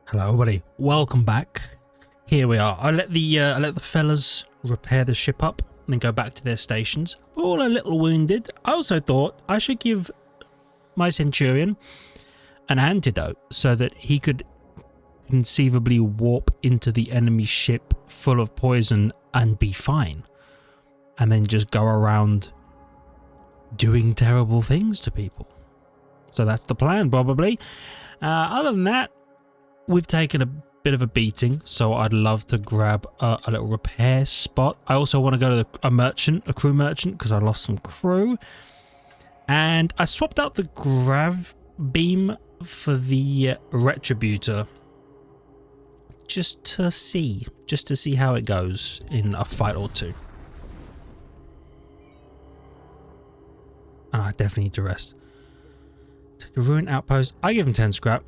Hello, everybody. Welcome back. Here we are. I let the fellas repair the ship up and then go back to their stations. We're all a little wounded. I also thought I should give my Centurion an antidote so that he could conceivably warp into the enemy ship full of poison and be fine, and then just go around doing terrible things to people. So that's the plan, probably. Other than that, we've taken a bit of a beating, so I'd love to grab a little repair spot. I also want to go to a crew merchant, because I lost some crew. And I swapped out the grav beam for the retributor, just to see how it goes in a fight or two. And I definitely need to rest. Take a ruined outpost. I give him 10 scrap.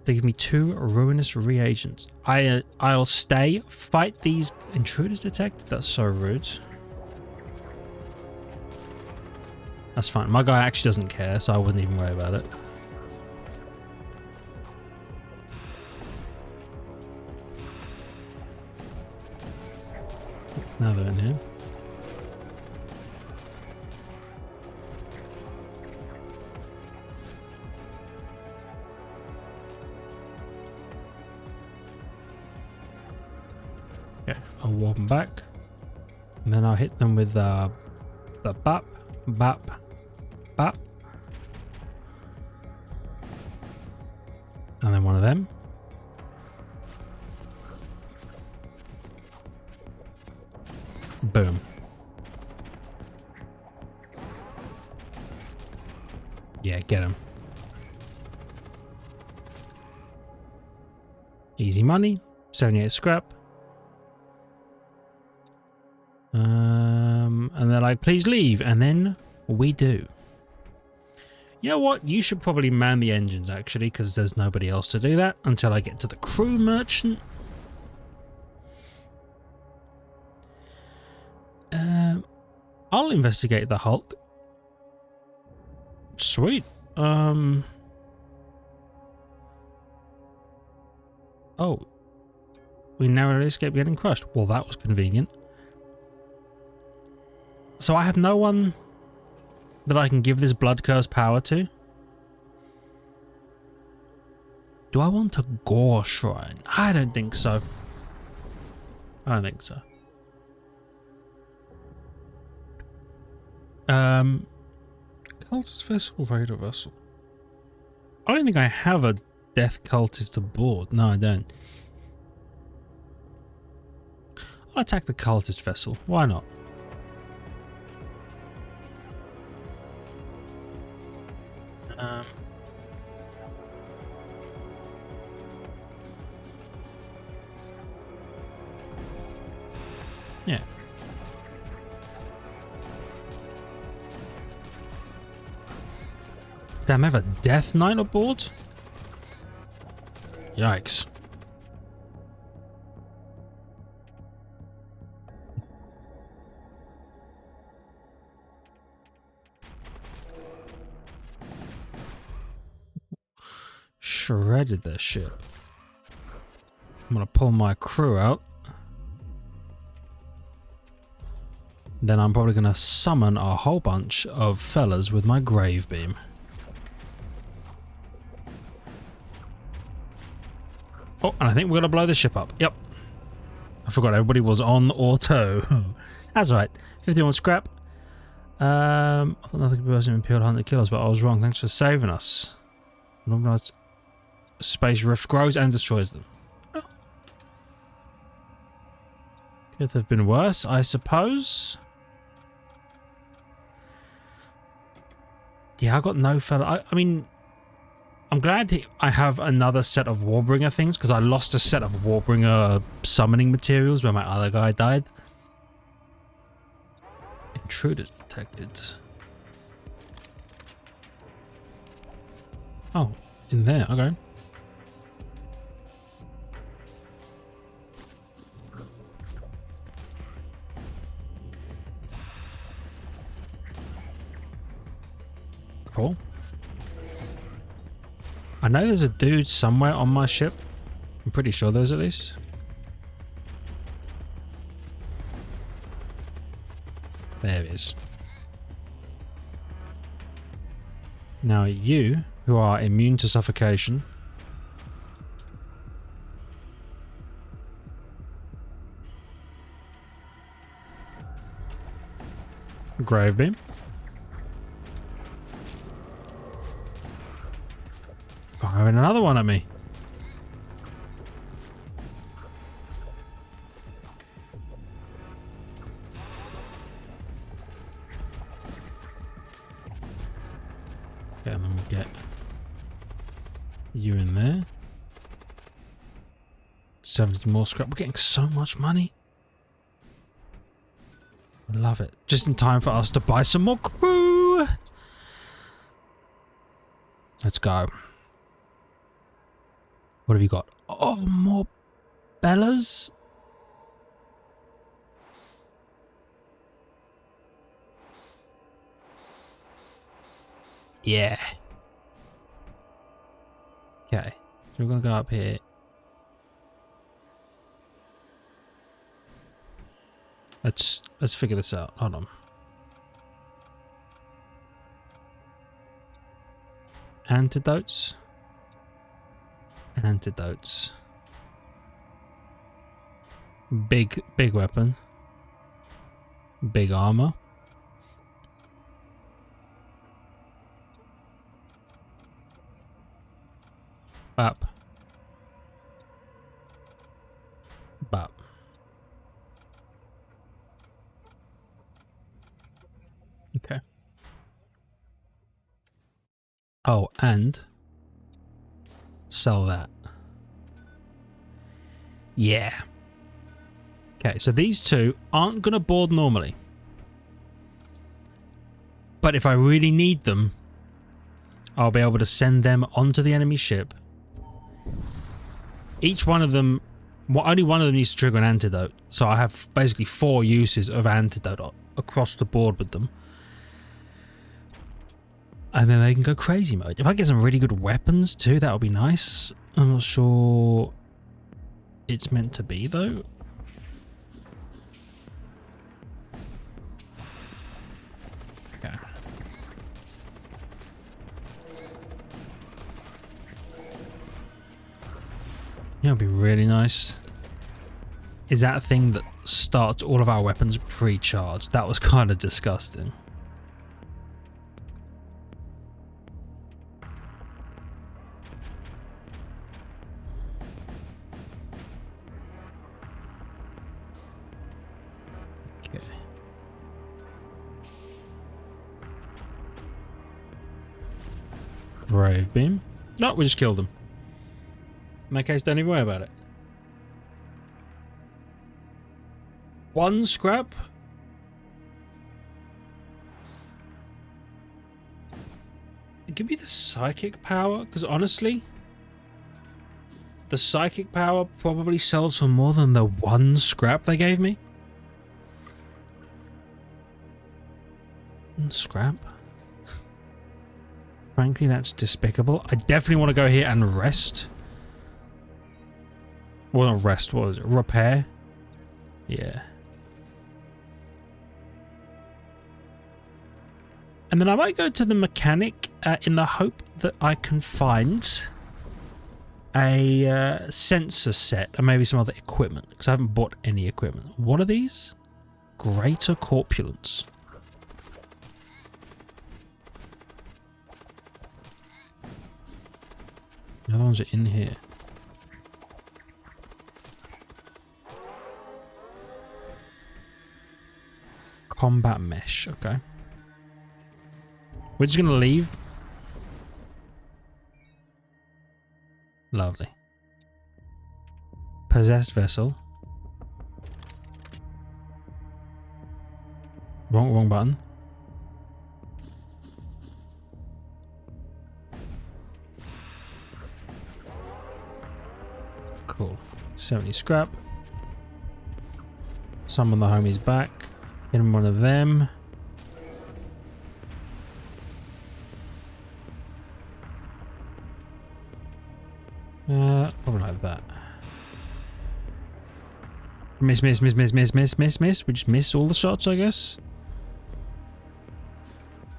They give me 2 ruinous reagents. I'll stay, fight these intruders detected. That's so rude. That's fine. My guy actually doesn't care, so I wouldn't even worry about it. Now they're in here. Okay, I'll warp them back, and then I'll hit them with the bap, bap, bap, and then one of them. Boom. Yeah, get him. Easy money, 78 scrap. And they're like, please leave. And then we do. You know what? You should probably man the engines, actually, because there's nobody else to do that until I get to the crew merchant. I'll investigate the Hulk. Sweet. Oh. We narrowly escaped getting crushed. Well, that was convenient. So I have no one that I can give this blood curse power to. Do I want a gore shrine? I don't think so. I don't think so. Cultist vessel, raider vessel. I don't think I have a death cultist aboard. No, I don't. I'll attack the cultist vessel. Why not? Yeah. Damn, I have a Death Knight aboard? Yikes. Shredded their ship. I'm gonna pull my crew out. Then I'm probably gonna summon a whole bunch of fellas with my grave beam. Oh, and I think we're gonna blow the ship up. Yep. I forgot everybody was on auto. That's right. 51 scrap. I thought nothing could be worse than Imperial Hunter kill us, but I was wrong. Thanks for saving us. Normalized space rift grows and destroys them. Oh. Could have been worse, I suppose. Yeah, I got no fella. I mean, I'm glad I have another set of Warbringer things, because I lost a set of Warbringer summoning materials where my other guy died. Intruders detected. Oh, in there, okay. Cool. I know there's a dude somewhere on my ship I'm pretty sure there's at least. There it is. Now you, who are immune to suffocation, grave beam. Oh, having another one at me. Okay, and then we get you in there. 70 more scrap. We're getting so much money. I love it. Just in time for us to buy some more crew. Let's go. What have you got? Oh, more Bellas. Yeah. Okay. So we're going to go up here. Let's figure this out. Hold on. Antidotes. Antidotes. Big weapon. Big armor. Bap. Bap. Okay. Oh, and sell that. Yeah. Okay, so these two aren't going to board normally. But if I really need them, I'll be able to send them onto the enemy ship. Each one of them, well, only one of them needs to trigger an antidote. So I have basically 4 uses of antidote across the board with them. And then they can go crazy mode. If I get some really good weapons too, that would be nice. I'm not sure it's meant to be though. Okay. Yeah, it'd be really nice. Is that a thing that starts all of our weapons pre-charged? That was kind of disgusting. Brave beam. No, we just killed him. In that case, don't even worry about it. 1 scrap. Give me the psychic power, because honestly, the psychic power probably sells for more than the 1 scrap they gave me. 1 scrap. Frankly, that's despicable. I definitely want to go here and rest. Well, not rest, what was it? Repair? Yeah. And then I might go to the mechanic in the hope that I can find a sensor set and maybe some other equipment, because I haven't bought any equipment. What are these? Greater corpulence. The other ones are in here. Combat mesh, okay. We're just gonna leave. Lovely. Possessed vessel. Wrong button. Cool. 70 scrap. Summon the homies back. Hit him one of them. Probably like that. Miss, miss, miss, miss, miss, miss, miss, miss. We just miss all the shots, I guess.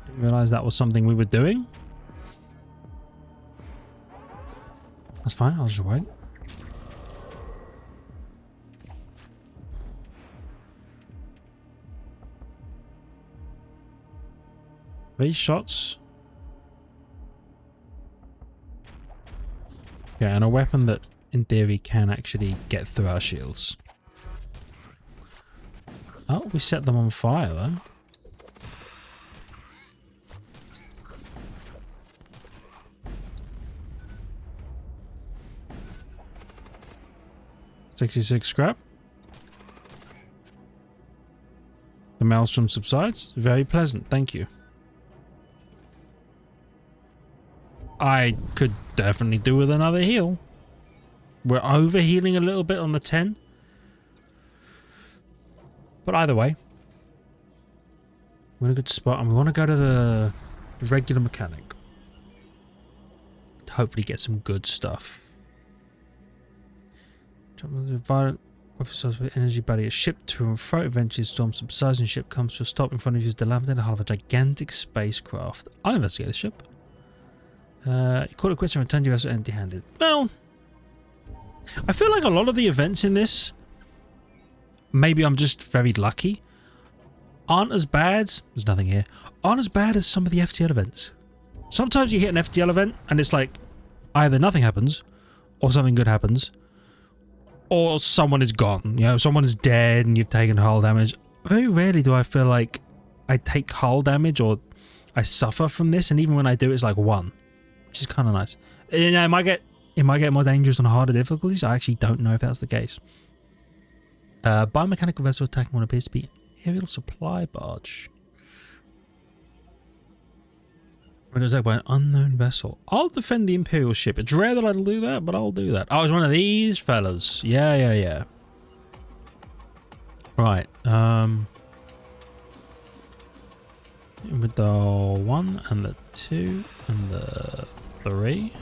Didn't realise that was something we were doing. That's fine, I'll just wait. These shots. Yeah, and a weapon that, in theory, can actually get through our shields. Oh, we set them on fire, though. $66 scrap. The maelstrom subsides. Very pleasant, thank you. I could definitely do with another heal. We're over healing a little bit on the 10. But either way, we're in a good spot and we want to go to the regular mechanic to hopefully get some good stuff. Violent energy barrier ship to and fro. Eventually, storm subsides and ship comes to a stop in front of you. Dilapidated hull of a gigantic spacecraft. I'll investigate the ship. You call it quits and return your vessel empty-handed. Well, I feel like a lot of the events in this, maybe I'm just very lucky, aren't as bad. There's nothing here. Aren't as bad as some of the FTL events. Sometimes you hit an FTL event and it's like either nothing happens, or something good happens, or someone is gone. You know, someone is dead and you've taken hull damage. Very rarely do I feel like I take hull damage or I suffer from this, and even when I do, it's like 1. Which is kind of nice. You know, it might get more dangerous on harder difficulties. I actually don't know if that's the case. Biomechanical vessel attacking what appears to be Imperial supply barge. When attacked by an unknown vessel. I'll defend the Imperial ship. It's rare that I'll do that, but I'll do that. I was one of these fellas. Yeah. Right. With the 1 and the 2 and the 3.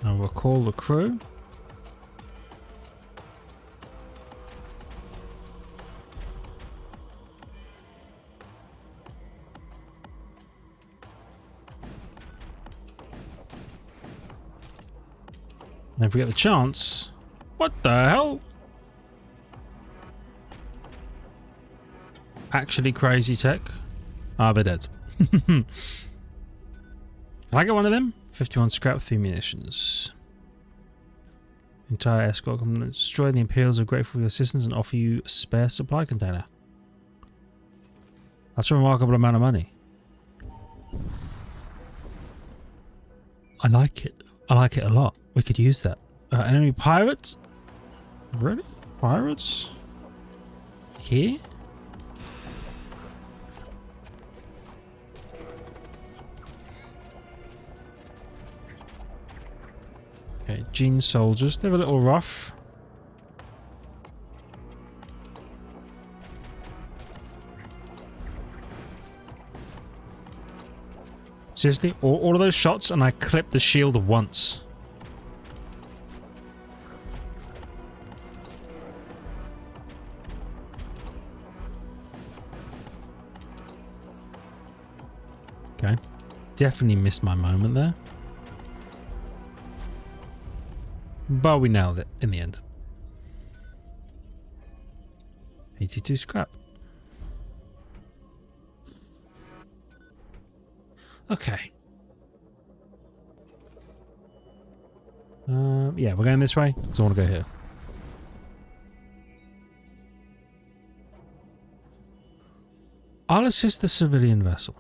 I'll recall the crew. And if we get the chance, what the hell? Actually crazy tech. Ah, they're dead. Can I get one of them? 51 scrap, 3 munitions. Entire escort component. Destroy the Imperials are grateful for your assistance and offer you a spare supply container. That's a remarkable amount of money. I like it. I like it a lot. We could use that. Enemy pirates? Really? Pirates? Here? Okay, Gene soldiers. They're a little rough. Seriously? All of those shots and I clipped the shield once. Okay. Definitely missed my moment there. But we nailed it in the end. 82 scrap. Okay. Yeah, we're going this way because I want to go here. I'll assist the civilian vessel.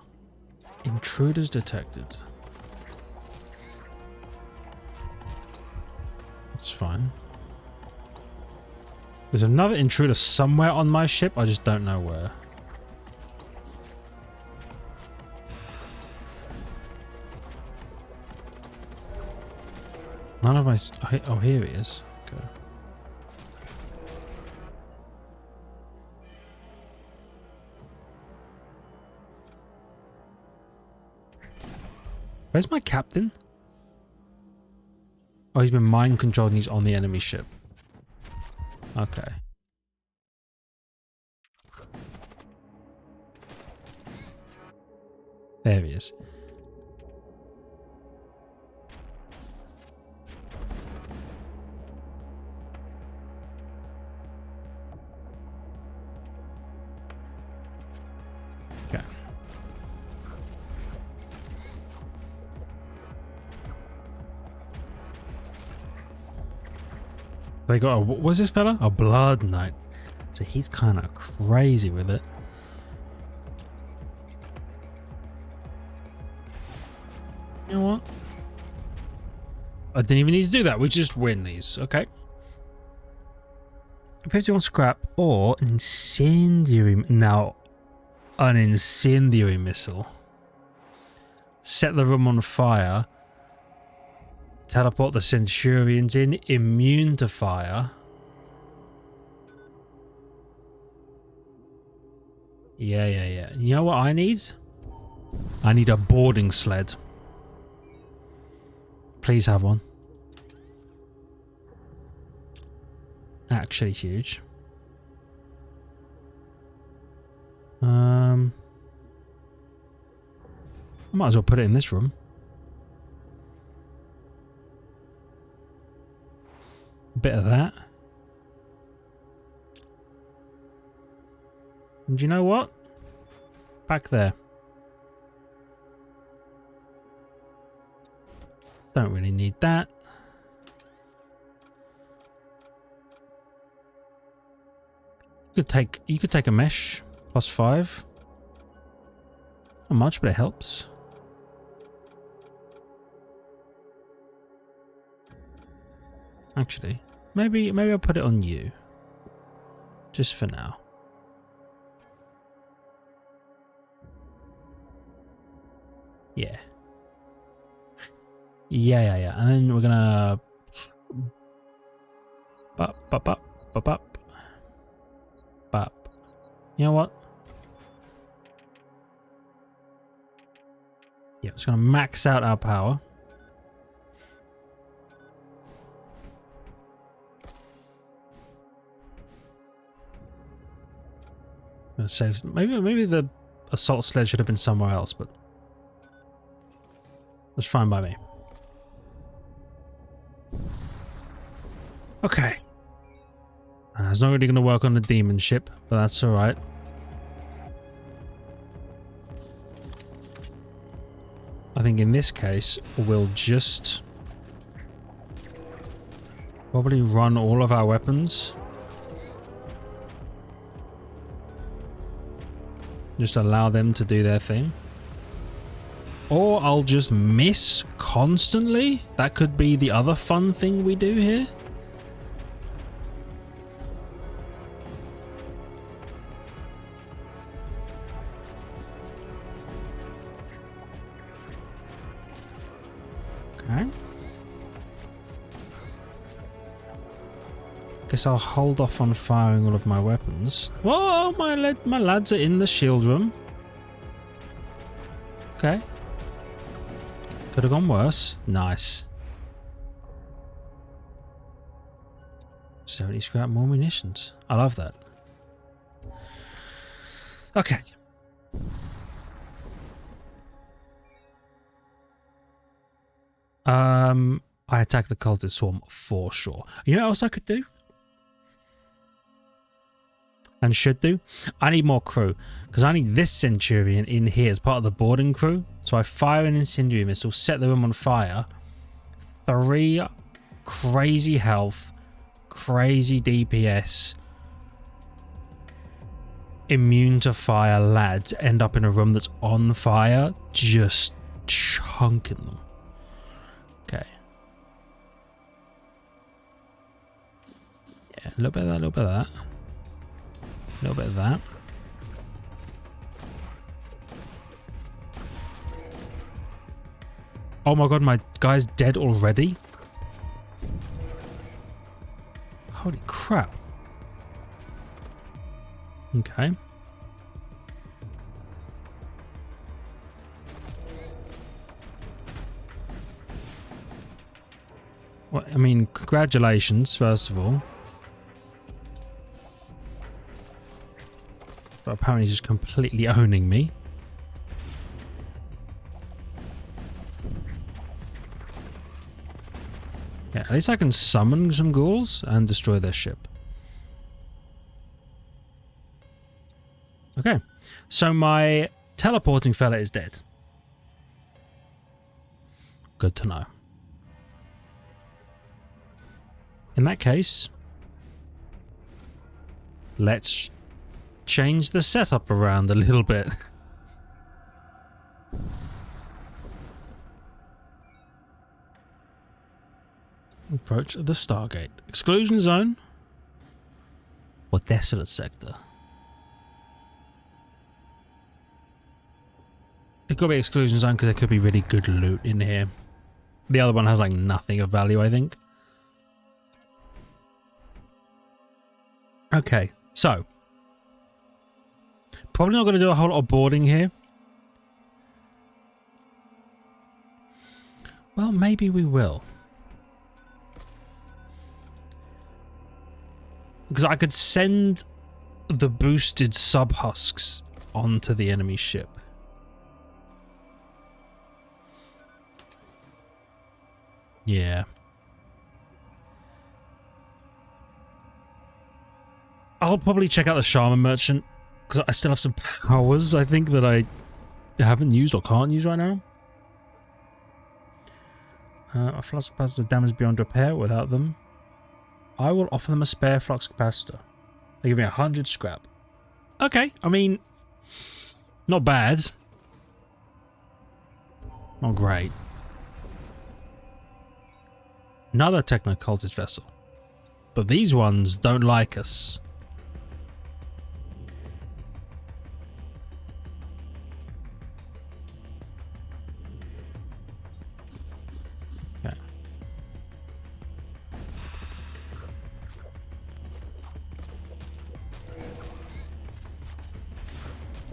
Intruders detected. That's fine. There's another intruder somewhere on my ship. I just don't know where. None of my... Oh, here he is. Okay. Where's my captain? Oh, he's been mind controlled and he's on the enemy ship. Okay. There he is. Okay. They got a, what was this fella? A blood knight. So he's kind of crazy with it. You know what? I didn't even need to do that. We just win these. Okay. 51 scrap or an incendiary. Now, an incendiary missile. Set the room on fire. Teleport the Centurions in. Immune to fire. Yeah. You know what I need? I need a boarding sled. Please have one. Actually huge. I might as well put it in this room. A bit of that. And do you know what? Back there. Don't really need that. You could take a mesh +5. Not much, but it helps. Actually, maybe I'll put it on you. Just for now. Yeah. Yeah. And then we're gonna bop. You know what? Yeah, it's gonna max out our power. Gonna save. Maybe the assault sled should have been somewhere else, but that's fine by me. Okay. It's not really going to work on the demon ship, but that's alright. I think in this case, we'll just probably run all of our weapons. Just allow them to do their thing. Or I'll just miss constantly. That could be the other fun thing we do here. Okay. Guess I'll hold off on firing all of my weapons. Whoa, my lads are in the shield room. Okay. Could have gone worse. Nice. 70 scrap, more munitions. I love that. Okay. I attack the cultist swarm for sure. You know what else I could do? And should do? I need more crew. Because I need this Centurion in here as part of the boarding crew. So I fire an incendiary missile, set the room on fire. 3 crazy health, crazy DPS, immune to fire lads end up in a room that's on fire, just chunking them. Okay. Yeah, a little bit of that, a little bit of that. A little bit of that. Oh my god, my guy's dead already? Holy crap. Okay. Well, I mean, congratulations, first of all. But apparently he's just completely owning me. Yeah, at least I can summon some ghouls and destroy their ship. Okay, so my teleporting fella is dead. Good to know. In that case, let's change the setup around a little bit. Approach the Stargate. Exclusion zone or desolate sector? It could be exclusion zone because there could be really good loot in here. The other one has like nothing of value, I think. Okay, so probably not going to do a whole lot of boarding here. Well, maybe we will. Because I could send the boosted sub-husks onto the enemy ship. Yeah. I'll probably check out the Shaman Merchant, because I still have some powers, I think, that I haven't used or can't use right now. A flux capacitor damage beyond repair without them. I will offer them a spare flux capacitor. They give me 100 scrap. Okay, I mean, not bad. Not great. Another technocultist vessel. But these ones don't like us. Okay.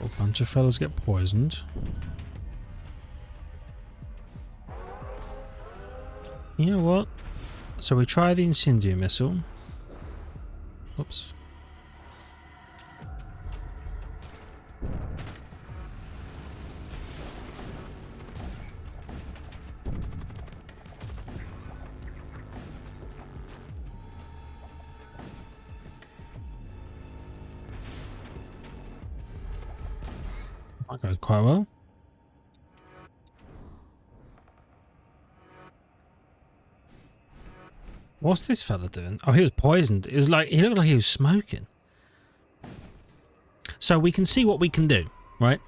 A bunch of fellas get poisoned. You know what? So we try the incendiary missile. Oops. That goes quite well. What's this fella doing? Oh, he was poisoned. It was like, he looked like he was smoking. So we can see what we can do, right?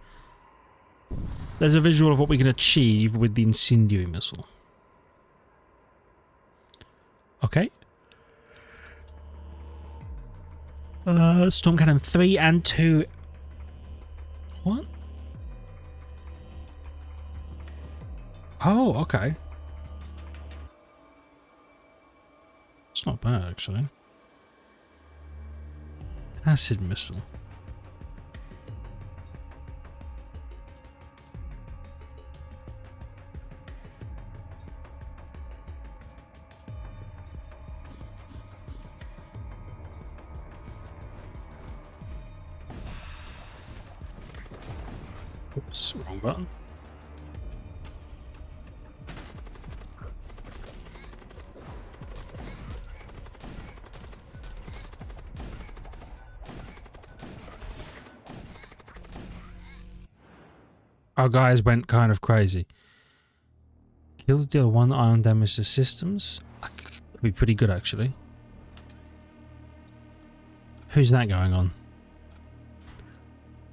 There's a visual of what we can achieve with the incendiary missile. Okay. Storm Cannon 3 and 2. What? Oh, okay. It's not bad, actually. Acid missile. Oops, wrong button. Our guys went kind of crazy. Kills deal 1 ion damage to systems. That could be pretty good, actually. Who's that going on?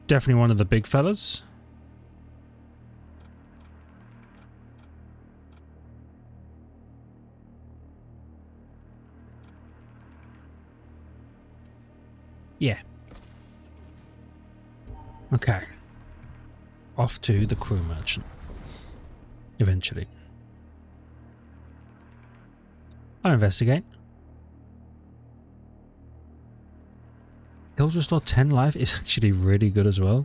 Definitely one of the big fellas. Yeah. Okay. Off to the crew merchant. Eventually. I'll investigate. Heals restore 10 life is actually really good as well.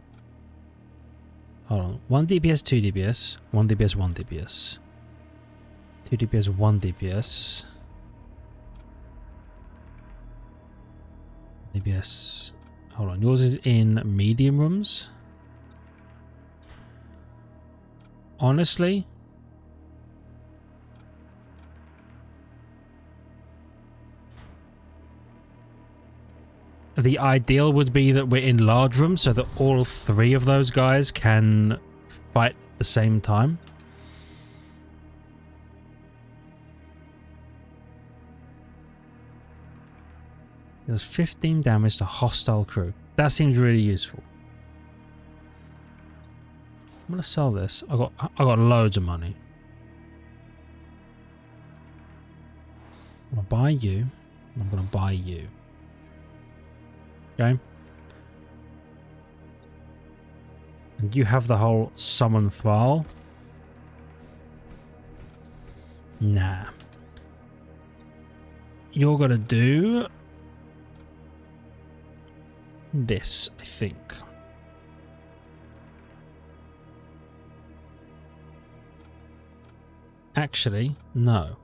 Hold on. 1 DPS, 2 DPS. 1 DPS, 1 DPS. 2 DPS, 1 DPS. ABS. Hold on, yours is in medium rooms. Honestly, the ideal would be that we're in large rooms so that all three of those guys can fight at the same time. There's 15 damage to hostile crew. That seems really useful. I'm gonna sell this. I got loads of money. I'm gonna buy you. I'm gonna buy you. Okay. And you have the whole summon file. Nah. You're gonna do this, I think. Actually, no.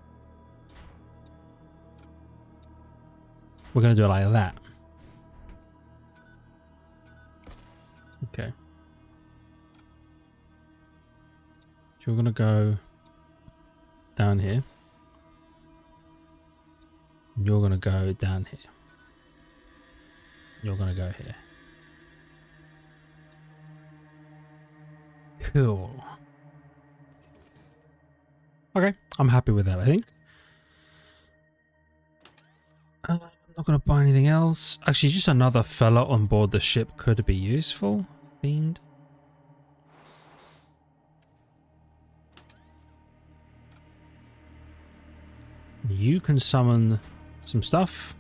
We're going to do it like that. Okay. So we're going to go down here. You're going to go down here. You're going to go here. Cool. Okay, I'm happy with that, I think. I'm not going to buy anything else. Actually, just another fella on board the ship could be useful. Fiend. You can summon some stuff.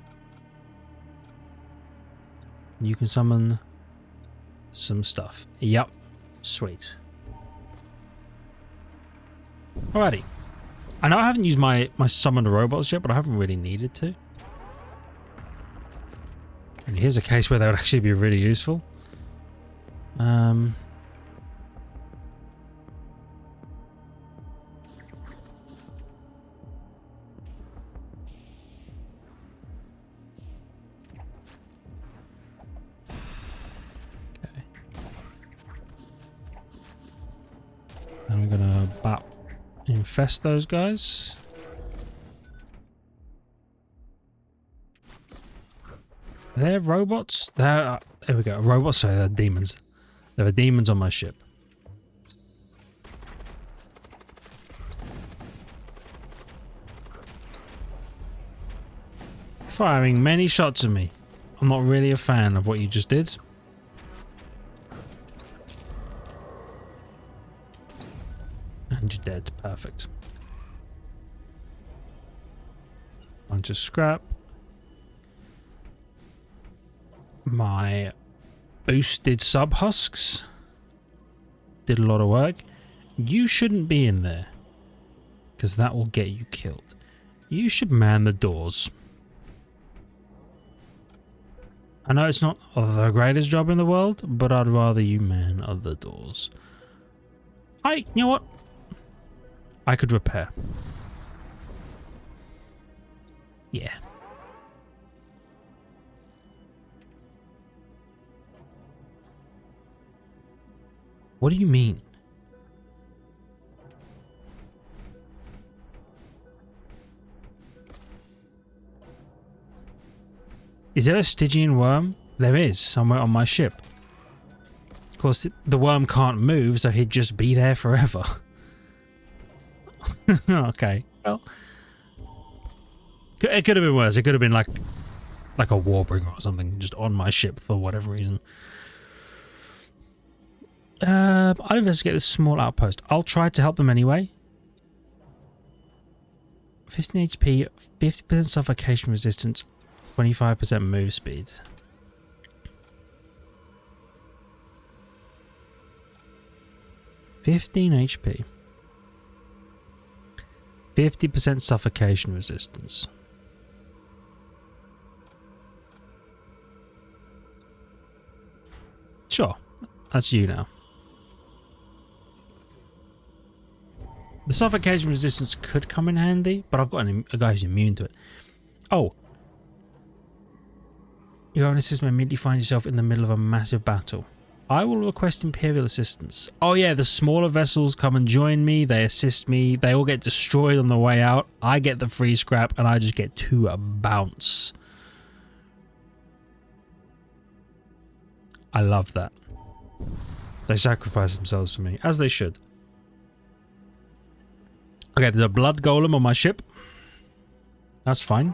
You can summon some stuff. Yep. Sweet. Alrighty. I know I haven't used my summoned robots yet, but I haven't really needed to. And here's a case where they would actually be really useful. Okay. I'm gonna infest those guys. They're robots? There we go. Robots, sorry, they're demons. There are demons on my ship. Firing many shots at me. I'm not really a fan of what you just did. And you're dead. Perfect. Bunch of scrap. My boosted sub husks did a lot of work. You shouldn't be in there, because that will get you killed. You should man the doors. I know it's not the greatest job in the world, but I'd rather you man the doors. You know what? I could repair. Yeah. What do you mean? Is there a Stygian worm? There is, somewhere on my ship. Of course, the worm can't move, so he'd just be there forever. Okay, well... It could have been worse. It could have been like a warbringer or something, just on my ship for whatever reason. I'll investigate this small outpost. I'll try to help them anyway. 15 HP, 50% suffocation resistance, 25% move speed. HP. 50% suffocation resistance. Sure, that's you now. The suffocation resistance could come in handy, but I've got a guy who's immune to it. Oh. You have an assistant immediately find yourself in the middle of a massive battle. I will request Imperial assistance. Oh yeah, the smaller vessels come and join me. They assist me. They all get destroyed on the way out. I get the free scrap and I just get to bounce. I love that. They sacrifice themselves for me, as they should. Okay, there's a blood golem on my ship. That's fine.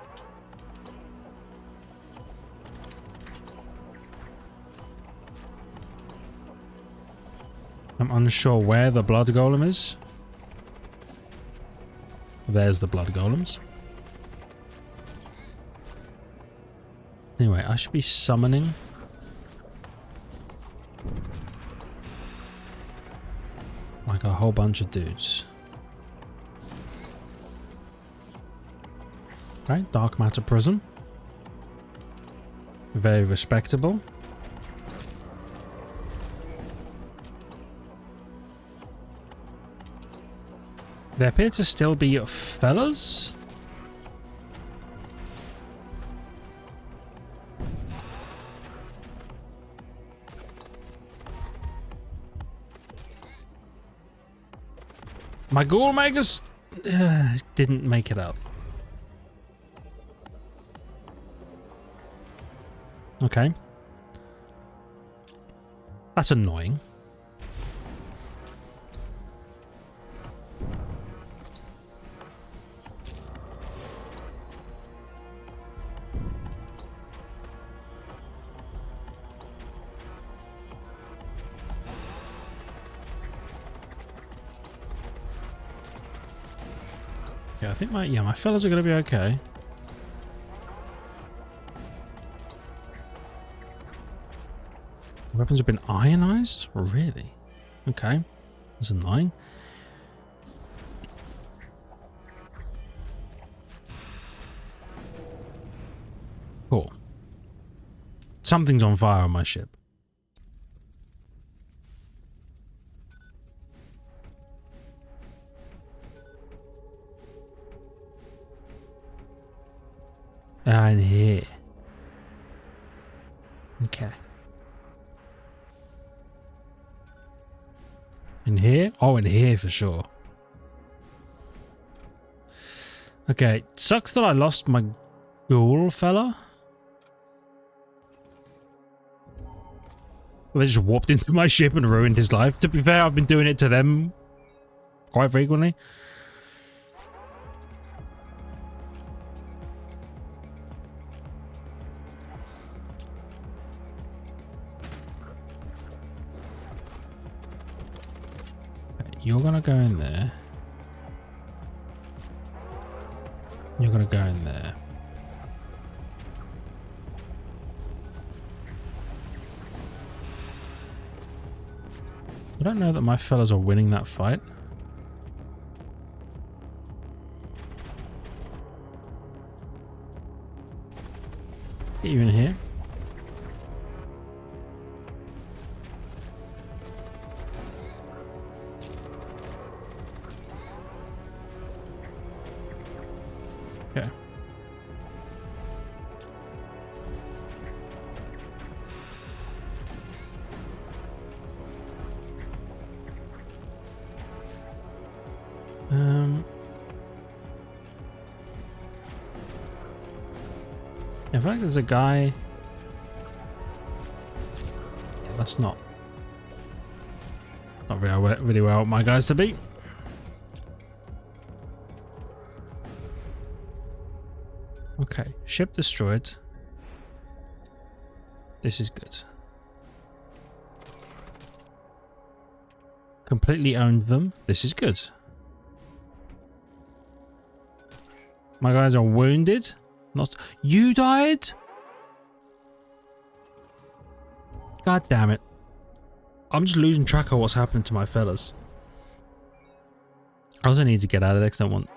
I'm unsure where the blood golem is. There's the blood golems. Anyway, I should be summoning. Like a whole bunch of dudes. Right, dark matter prism. Very respectable. There appear to still be fellas. My ghoul makers didn't make it out. Okay. That's annoying. Yeah, I think my fellas are gonna be okay. Weapons have been ionized? Really? Okay. That's annoying. Cool. Something's on fire on my ship. In here. Okay. In here? Oh, in here for sure. Okay, sucks that I lost my ghoul fella. They just warped into my ship and ruined his life. To be fair, I've been doing it to them quite frequently. You're gonna go in there. You're gonna go in there. I don't know that my fellas are winning that fight. Get you in here. Okay. In fact, there's a guy. Yeah, that's not really where I want my guys to be. Okay, ship destroyed. This is good. Completely owned them. This is good. My guys are wounded. Not you died? God damn it. I'm just losing track of what's happening to my fellas. I also need to get out of there because I want.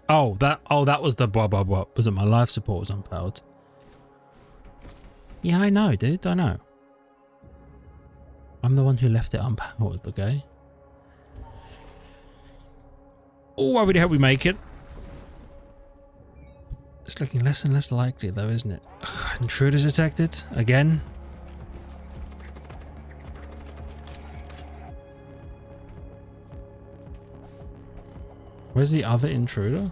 Oh, that was the blah blah blah. Was it my life support was unpowered? Yeah, I know, dude. I know. I'm the one who left it unpowered, okay? Oh, I really hope we make it. Let's looking less and less likely though, isn't it? Intruders detected again. Where's the other intruder?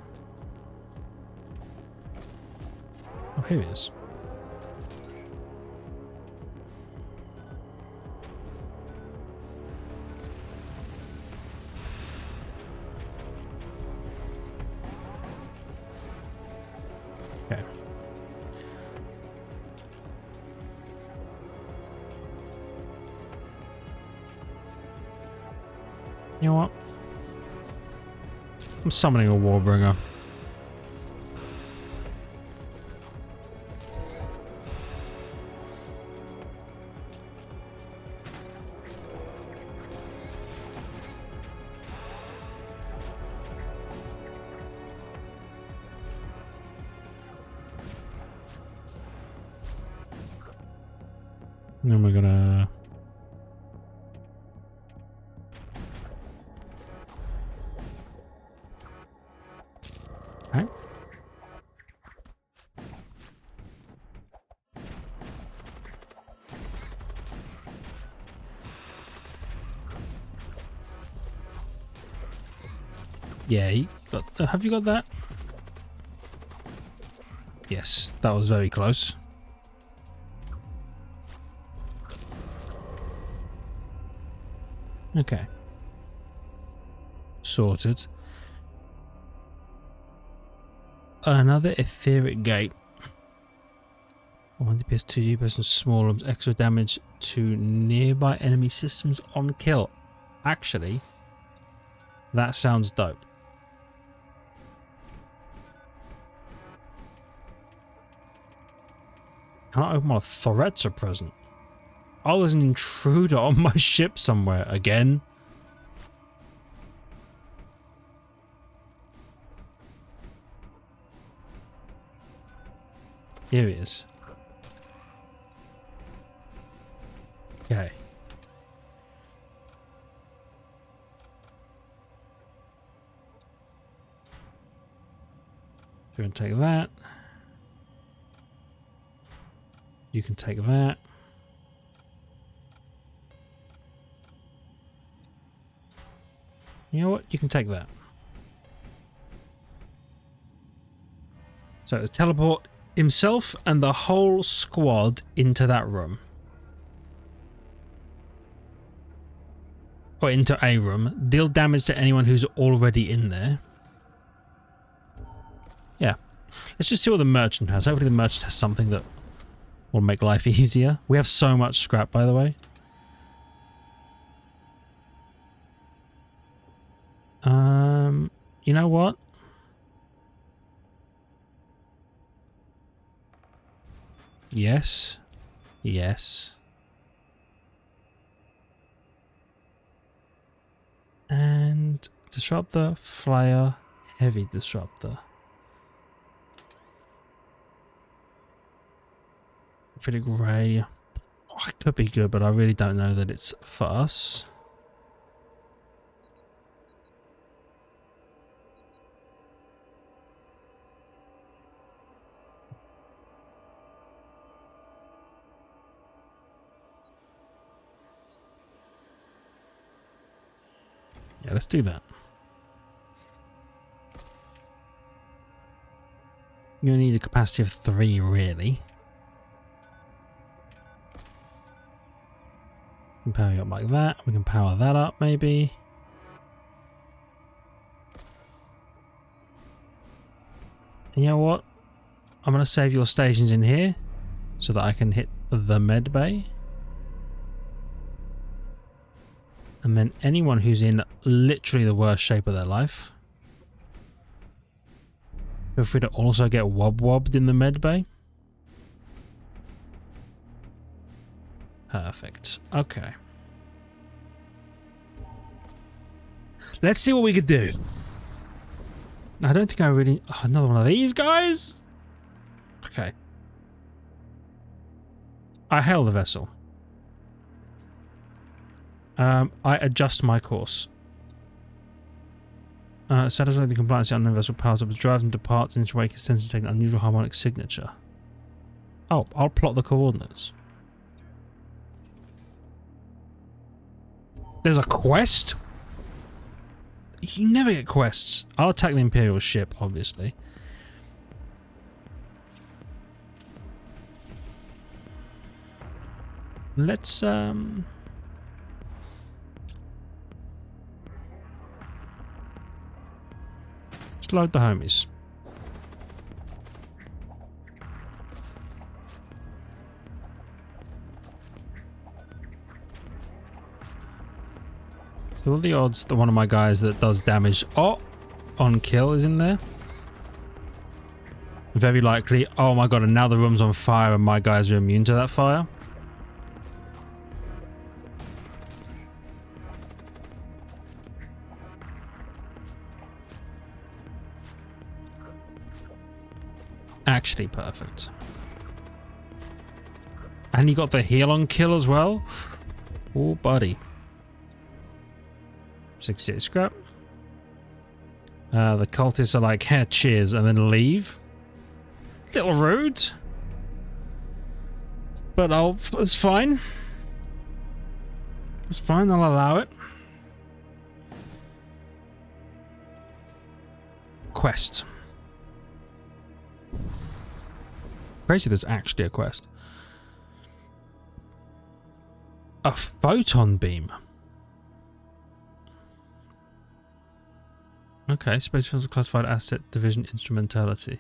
Oh, here he is. Okay. You know what? I'm summoning a Warbringer. Then we're gonna... Okay. Yeah, have you got that? Yes, that was very close. Okay. Sorted. Another etheric gate. One DPS 2 DPS and small arms, extra damage to nearby enemy systems on kill. Actually, that sounds dope. Can I open my threats are present? Oh, there's an intruder on my ship somewhere again. Here he is. Okay. We're going to take that. You can take that. You know what? You can take that. So teleport himself and the whole squad into that room. Or into a room. Deal damage to anyone who's already in there. Yeah. Let's just see what the merchant has. Hopefully the merchant has something that will make life easier. We have so much scrap, by the way. You know what? Yes. Yes. And disruptor, flyer, heavy disruptor. Pretty grey. Oh, it could be good, but I really don't know that it's for us. Yeah, let's do that. You're gonna need a capacity of 3, really. We can power it up like that. We can power that up, maybe. And you know what? I'm gonna save your stations in here so that I can hit the med bay. And then anyone who's in literally the worst shape of their life, feel free to also get wobbed in the med bay. Perfect. Okay. Let's see what we could do. I don't think I really... Oh, another one of these guys? Okay. I hail the vessel. I adjust my course. Satisfying the compliance of universal powers up, drives and departs in its wake is tends to take an unusual harmonic signature. Oh, I'll plot the coordinates. There's a quest? You never get quests. I'll attack the Imperial ship, obviously. Let's load the homies. So what are the odds that one of my guys that does damage on kill is in there? Very likely. Oh my god, and now the room's on fire and my guys are immune to that fire. Actually perfect. And you got the heal on kill as well? Oh buddy. 68 scrap. The cultists are like, hey, cheers, and then leave. Little rude. But it's fine. It's fine, I'll allow it. Quest. Crazy there's actually a quest. A photon beam. Okay, space fields are classified asset division instrumentality.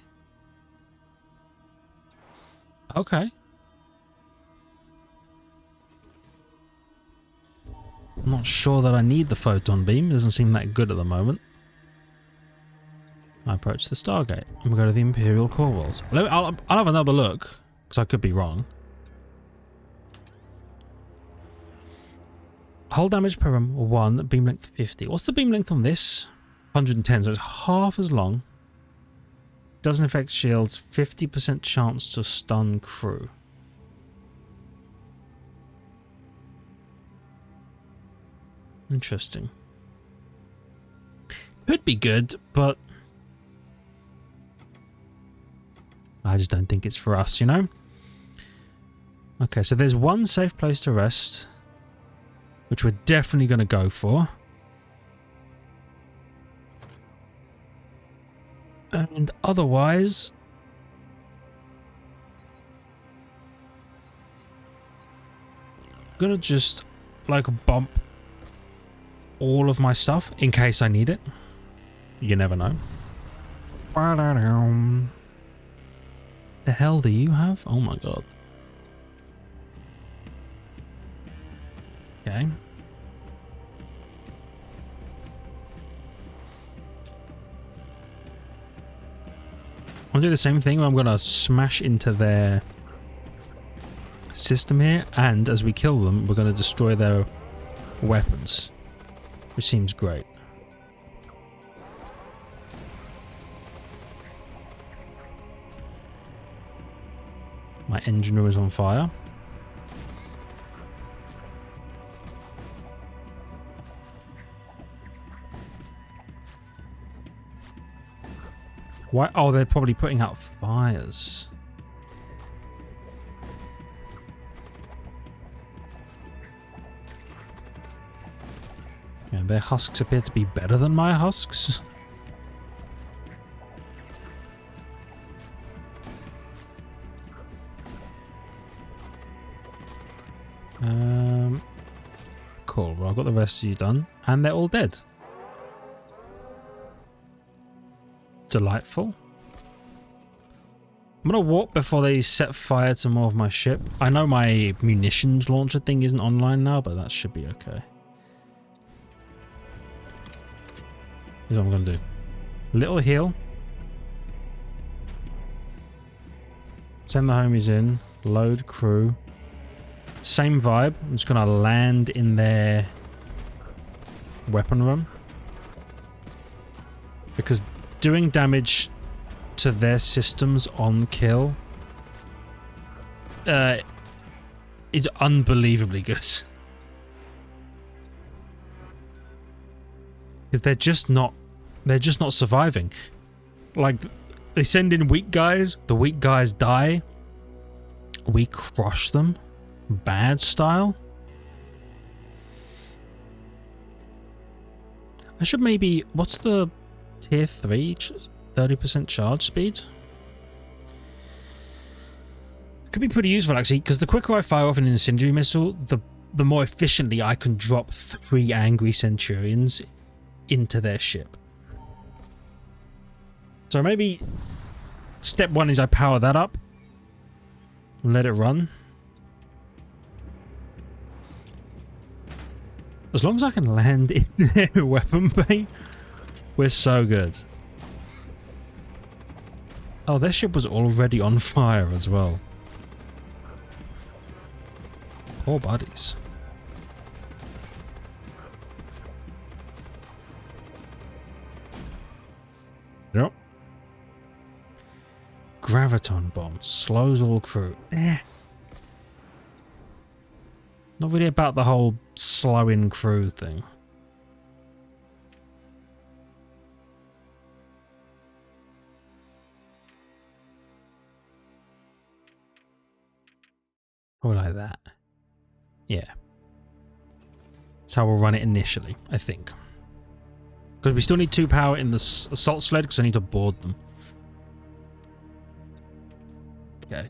Okay. I'm not sure that I need the photon beam. It doesn't seem that good at the moment. I approach the Stargate and we go to the Imperial core walls. I'll have another look because I could be wrong. Hull damage per room 1, beam length 50. What's the beam length on this? 110, so it's half as long. Doesn't affect shields, 50% chance to stun crew. Interesting. Could be good, but I just don't think it's for us, you know? Okay, so there's one safe place to rest, which we're definitely going to go for. And otherwise, gonna just like bump all of my stuff in case I need it. You never know. The hell do you have? Oh my god. Okay. I'll do the same thing where I'm going to smash into their system here, and as we kill them, we're going to destroy their weapons, which seems great. My engine room is on fire. Why? Oh, they're probably putting out fires. Yeah, their husks appear to be better than my husks. Cool. Well, I've got the rest of you done, and they're all dead. Delightful. I'm gonna walk before they set fire to more of my ship. I know my munitions launcher thing isn't online now, but that should be okay. Here's what I'm gonna do. Little heal. Send the homies in. Load crew. Same vibe. I'm just gonna land in their weapon room. Because doing damage to their systems on kill is unbelievably good. Because they're just not They're just not surviving. Like, they send in weak guys, the weak guys die, we crush them, bad style. I should maybe, what's the tier 3 30% charge speed? Could be pretty useful actually, because the quicker I fire off an incendiary missile, the more efficiently I can drop 3 angry centurions into their ship. So maybe step 1 is I power that up and let it run. As long as I can land in their weapon bay, we're so good. Oh, their ship was already on fire as well. Poor buddies. Yep. Graviton bomb slows all crew. Not really about the whole slowing crew thing. Or like that. Yeah. That's how we'll run it initially, I think. Because we still need 2 power in the assault sled because I need to board them. Okay.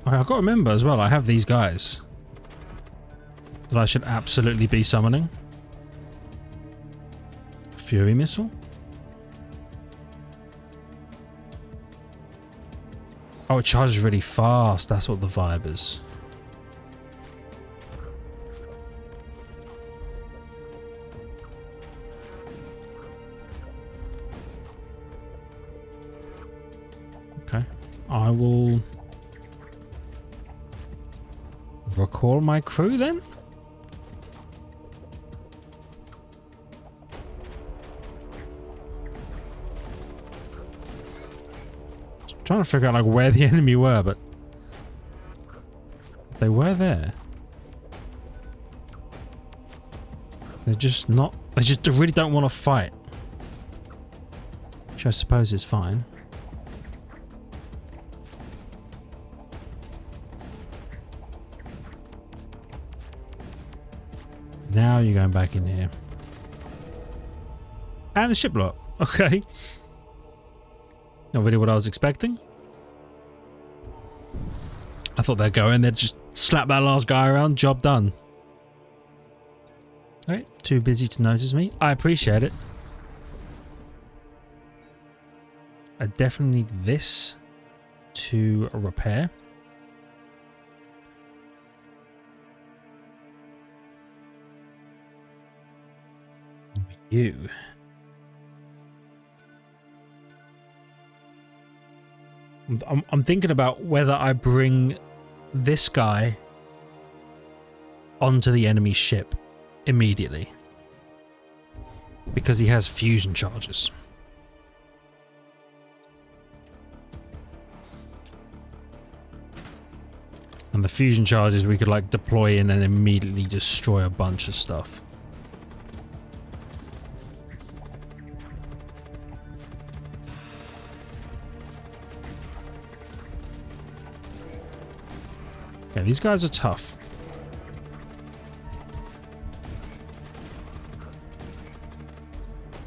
I've got to remember as well, I have these guys that I should absolutely be summoning. Fury missile? Oh, it charges really fast. That's what the vibe is. Okay. I will recall my crew then? Trying to figure out like where the enemy were, but they were there. They're just not, they just really don't want to fight. Which I suppose is fine. Now you're going back in here. And the ship block. Okay. Not really what I was expecting. I thought they'd go in, they'd just slap that last guy around, job done. Alright, too busy to notice me. I appreciate it. I definitely need this to repair. You. I'm thinking about whether I bring this guy onto the enemy ship immediately. Because he has fusion charges. And the fusion charges we could like deploy in and immediately destroy a bunch of stuff. Yeah, these guys are tough.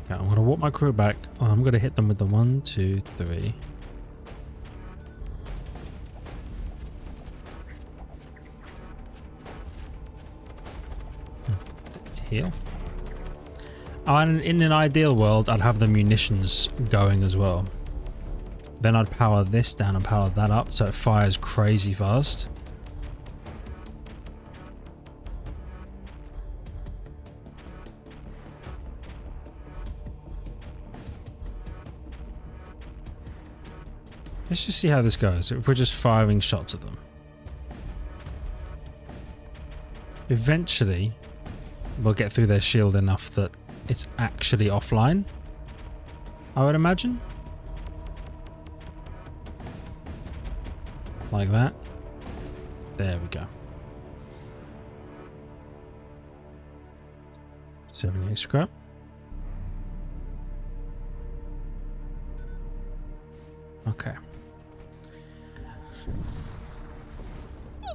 Okay, I'm gonna walk my crew back. Oh, I'm gonna hit them with the 1, 2, 3. Heal. Oh, and in an ideal world, I'd have the munitions going as well. Then I'd power this down and power that up so it fires crazy fast. Let's just see how this goes, if we're just firing shots at them. Eventually, we'll get through their shield enough that it's actually offline, I would imagine. like that. There we go. 78 scrap. Okay.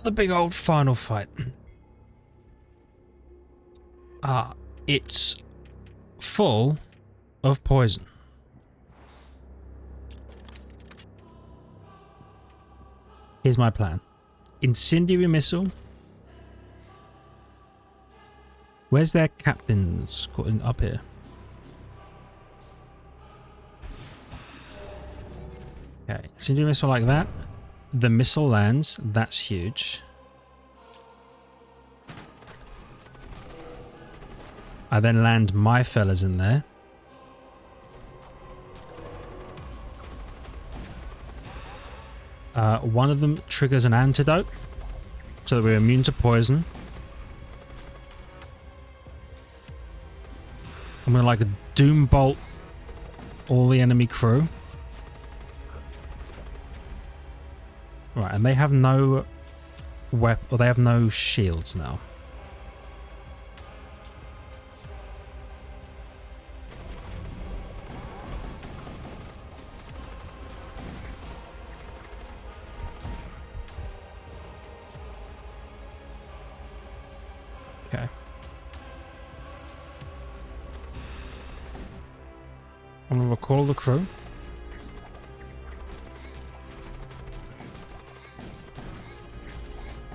The big old final fight. It's full of poison. Here's my plan. Incendiary missile. Where's their captains up here? Okay, incendiary missile like that. The missile lands. That's huge. I then land my fellas in there. One of them triggers an antidote, so that we're immune to poison. I'm gonna like doom bolt all the enemy crew. Right, and they have no they have no shields now. Okay. I'm gonna recall the crew.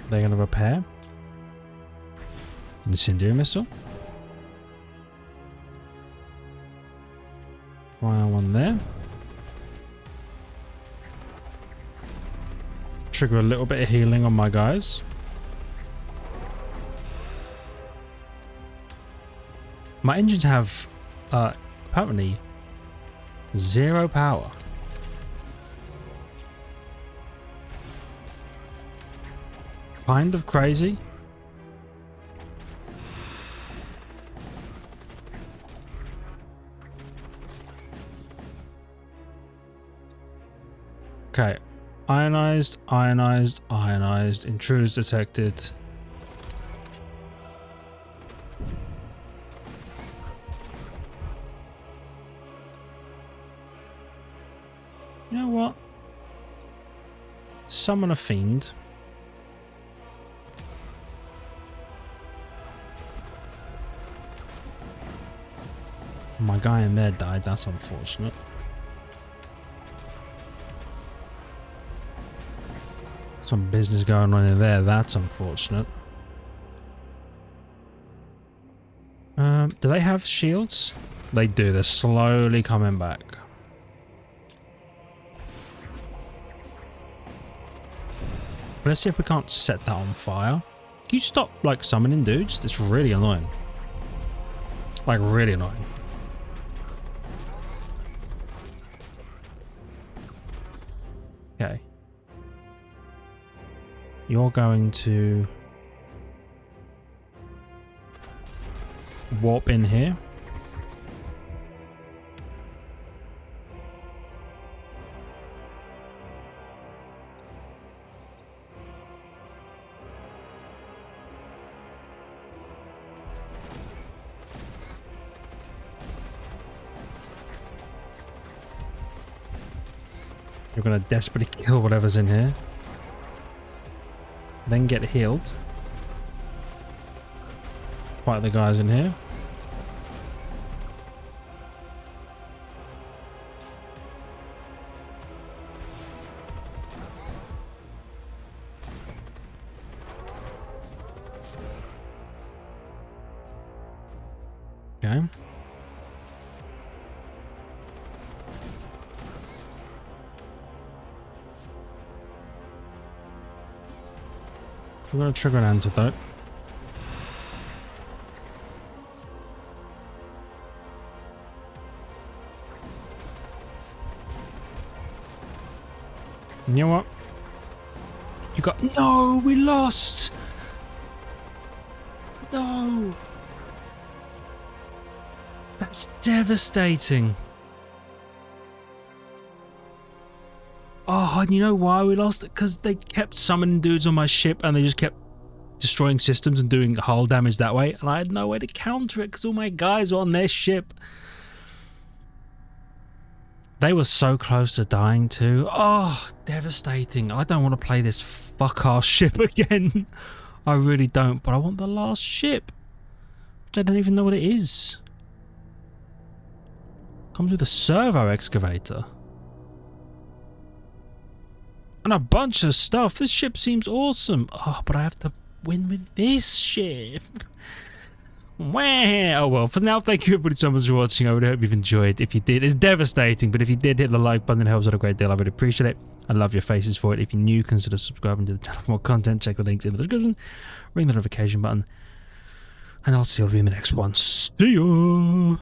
They're gonna repair. Incendiary missile. Fire one there. Trigger a little bit of healing on my guys. My engines have apparently 0 power. Kind of crazy. Okay. Ionized, ionized, ionized. Intruders detected. You know what? Summon a fiend. My guy in there died, that's unfortunate. Some business going on in there, that's unfortunate. Do they have shields? They do, they're slowly coming back. Let's see if we can't set that on fire. Can you stop, like, summoning dudes? That's really annoying. Like, really annoying. Okay. You're going to warp in here. You're going to desperately kill whatever's in here. Then get healed. Fight the guys in here. Okay. We're going to trigger an antidote. You know what? You got... No! We lost! No! That's devastating. Oh, and you know why we lost it? Because they kept summoning dudes on my ship and they just kept destroying systems and doing hull damage that way. And I had no way to counter it because all my guys were on their ship. They were so close to dying too. Oh, devastating. I don't want to play this fuck-ass ship again. I really don't, but I want the last ship. Which I don't even know what it is. Comes with a servo excavator. And a bunch of stuff. This ship seems awesome. Oh, but I have to win with this ship. Wow. Oh well, for now, thank you everybody so much for watching. I really hope you've enjoyed. If you did, it's devastating, but if you did, hit the like button. It helps out a great deal. I really appreciate it. I love your faces for it. If you're new, consider subscribing to the channel for more content. Check the links in the description. Ring the notification button. And I'll see you all in the next one. See ya!